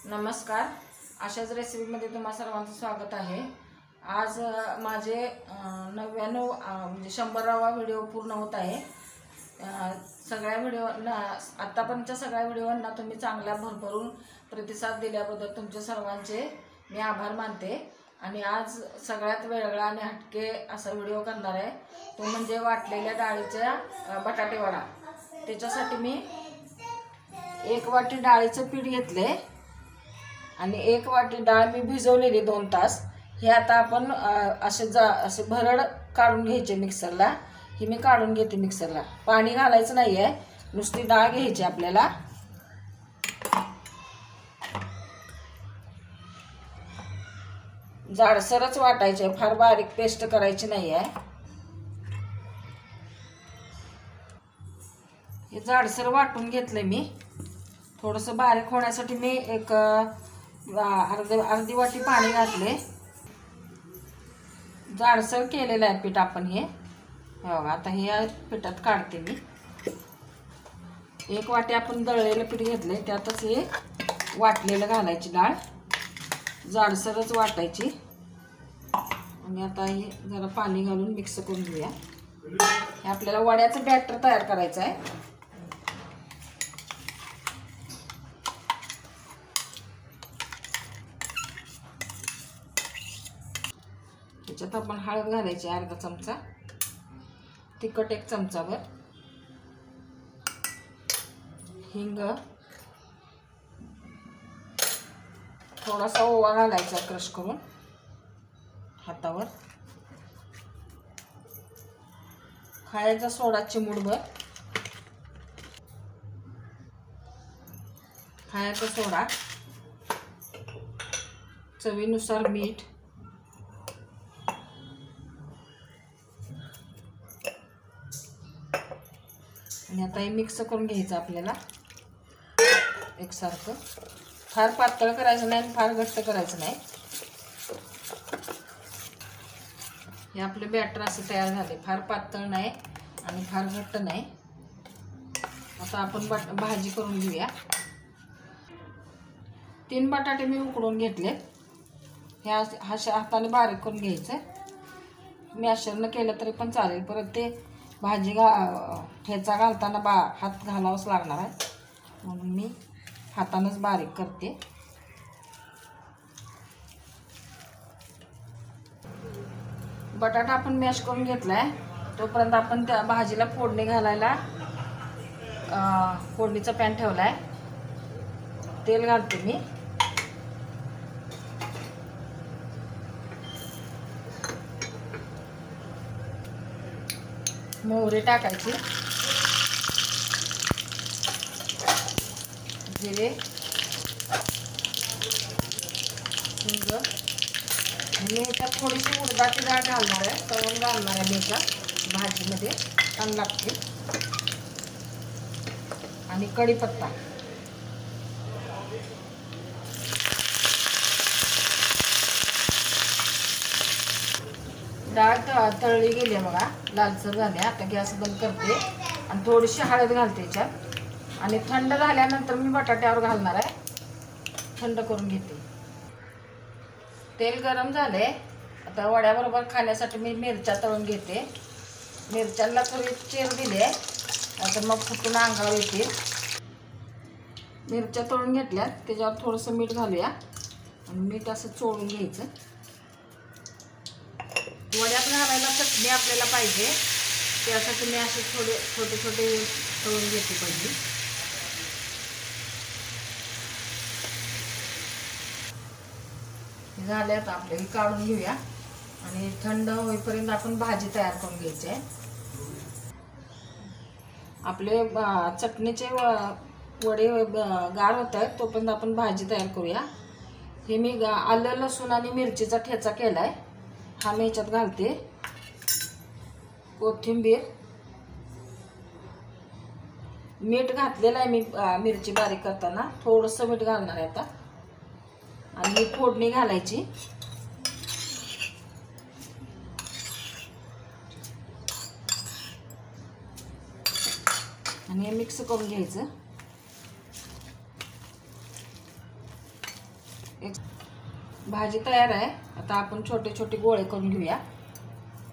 नमस्कार, अशाच रेसिपीमध्ये तुम्हा सर्वांचं स्वागत आहे। आज माझे 99 म्हणजे 100वा व्हिडिओ पूर्ण होत आहे। सगळ्या व्हिडिओंना आतापर्यंतच्या सगळ्या व्हिडिओंना तुम्ही चांगला भरभरून प्रतिसाद दिल्याबद्दल तुमचे सर्वांचे मी आभार मानते। आणि आज सगळ्यात वेगळा आणि हटके असा व्हिडिओ करणार आहे, तो म्हणजे वाटलेल्या डाळीचा बटाटे वडा। त्याच्यासाठी मी 1 वाटी डाळीचं पीठ घेतले आणि 1 वाटी डाळ मी भिजवलेली 2 तास। हे आता आपण असे भरड काढून घ्यायचे मिक्सरला। ही मी काढून घेते मिक्सरला, पाणी घालायचं नाही आहे, नुसती डाळ घ्यायची आपल्याला। जाडसरच वाटायचे, फार बारीक पेस्ट करायची नाही आहे। हे जाडसर वाटून घेतले मी। थोडंसं बारीक होण्यासाठी मी एक अर्धी वाटी पाणी घातले। जाडसर केलेलं आहे पीठ आपण हे बघा। आता हे पिठात काढते मी। 1 वाटी आपण दळलेलं पीठ घेतले, त्यातच हे वाटलेलं घालायची डाळ, जाडसरच वाटायची। आणि आता हे जरा पाणी घालून मिक्स करून घेऊया। हे आपल्याला वड्याचं बॅटर तयार करायचं आहे। त्याच्यात आपण हळद घालायची अर्धा चमचा, तिखट 1 चमचाभर, हिंग, थोडासा ओवा घालायचा क्रश करून हातावर, खायचा सोडा चिमूटभर, खायचा सोडा, चवीनुसार मीठ, आणि आता हे मिक्स करून घ्यायचं आपल्याला एकसारखं। फार पातळ करायचं नाही आणि फार घट्ट करायचं नाही। हे आपले बॅटर असे तयार झाले, फार पातळ नाही आणि फार घट्ट नाही। आता आपण भाजी करून घेऊया। 3 बटाटे मी उकडून घेतले। हे अशा हाताने बारीक करून घ्यायचं। मॅशरनं केलं तरी पण चालेल, परत ते भाजी ठेचा घालताना हात घालावाच लागणार आहे, म्हणून मी हातानंच बारीक करते। बटाटा आपण मॅश करून घेतलाय, तोपर्यंत आपण त्या भाजीला फोडणी घालायला फोडणीचा पॅन ठेवलाय। तेल घालते मी। मोहरी टाकायची, जिरे, हिंग, आणि ह्याच्यात थोडीशी उडदाची डाळ घालणार आहे, तळून घालणार आहे मी ह्याच्यात भाजीमध्ये, छान लागते। आणि कढीपत्ता, डाळ तळली गेली आहे बघा, लालसर झाली। आता गॅस बंद करते आणि थोडीशी हळद घालते याच्यात। आणि थंड झाल्यानंतर मी बटाट्यावर घालणार आहे, थंड करून घेते। तेल गरम झाले, आता वड्याबरोबर खाण्यासाठी मी मिरच्या तळून घेते। मिरच्यांना थोडी चीर दिली आहे, आता मग फुटून अंगावर येतील। मिरच्या तळून घेतल्यात, त्याच्यावर थोडंसं मीठ घालूया आणि मीठ असं चोळून घ्यायचं। वड्यात घालायला चटणी आपल्याला पाहिजे, त्यासाठी मी असे छोटे छोटे तळून घेते पहिली। झाले, आता आपले काढून घेऊया आणि थंड होईपर्यंत आपण भाजी तयार करून घ्यायची आहे। आपले चटणीचे वडे गार होत आहेत, तोपर्यंत आपण भाजी तयार करूया। हे मी आलं, लसूण आणि मिरचीचा ठेचा केलाय, हा मी ह्याच्यात घालते। कोथिंबीर, मीठ घातलेलं आहे मी मिरची बारीक करताना, थोडंसं मीठ घालणार आहे आता। आणि फोडणी घालायची, आणि मिक्स करून घ्यायचं। एक भाजी तयार आहे. आता आपण छोटे छोटे गोळे करून घेऊया.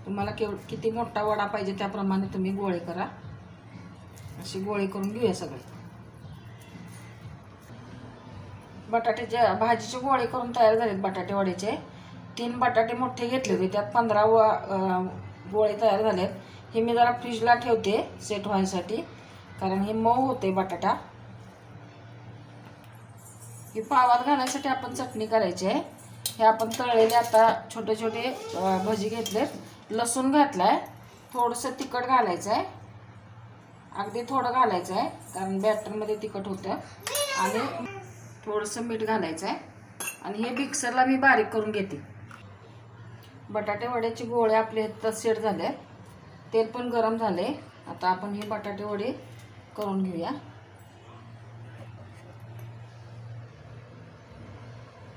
तुम्हाला किती मोठा वडा पाहिजे त्याप्रमाणे तुम्ही गोळे करा. अशी गोळे करून घेऊया सगळे. बटाट्याचे भाजीचे गोळे करून तयार झालेत. बटाटे वड्याचे 3 बटाटे मोठे घेतले होते, त्यात 15 गोळे तयार झालेत. हे मी जरा फ्रीजला ठेवते सेट व्हायसाठी, कारण हे मऊ होते बटाटा. हे पावात घालण्यासाठी आपण चटणी करायची आहे. हे आपण तळलेले आता छोटे छोटे भजी घेतलेत. लसूण घातलाय, थोडंसं तिखट घालायचं आहे, अगदी थोडं घालायचं आहे कारण बॅटरमध्ये तिखट होतं. आणि थोडंसं मीठ घालायचं आहे. आणि हे मिक्सरला मी बारीक करून घेते. बटाटे वड्याचे गोळे आपले तर सेट झाले. तेल पण गरम झाले. आता आपण हे बटाटे वडे करून घेऊया.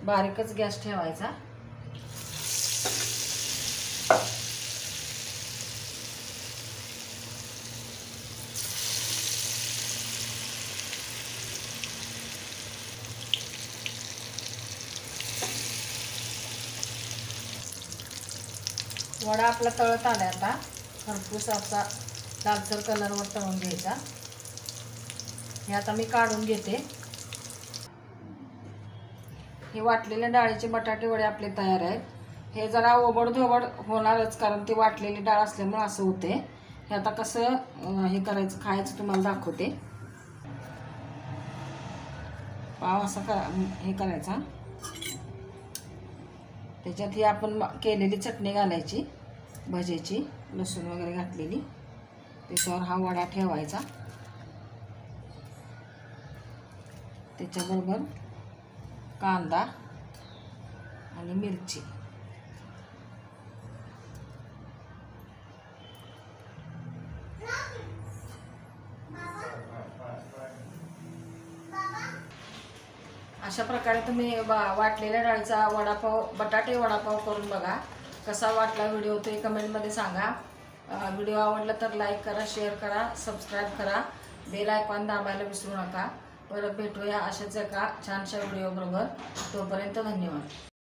बारीकच गॅस ठेवायचा. वडा आपला तळत आला. आता खरपूस असा लालसर कलरवर तळून घ्यायचा. हे आता मी काढून घेते. हे वाटलेल्या डाळीचे बटाटे वडे आपले तयार आहेत. हे जरा ओबडधोबड होणारच कारण ते वाटलेली डाळ असल्यामुळे असं होते. हे आता कसं हे करायचं खायचं तुम्हाला दाखवते. पाव असा हे करायचा. त्याच्यात ही आपण केलेली चटणी घालायची भजीची, लसूण वगैरे घातलेली. त्याच्यावर हा वडा ठेवायचा. त्याच्याबरोबर कांदा आणि मिरची. अशा प्रकारे तुम्ही वाटलेल्या डाळीचा वडापाव, बटाटे वडापाव करून बघा. कसा वाटला व्हिडिओ ते कमेंटमध्ये सांगा. व्हिडिओ आवडला तर लाईक करा, शेअर करा, सबस्क्राईब करा, बेल आयकॉन दाबायला विसरू नका. परत भेटूया अशाच एका छानशा व्हिडिओ बरोबर. तोपर्यंत धन्यवाद.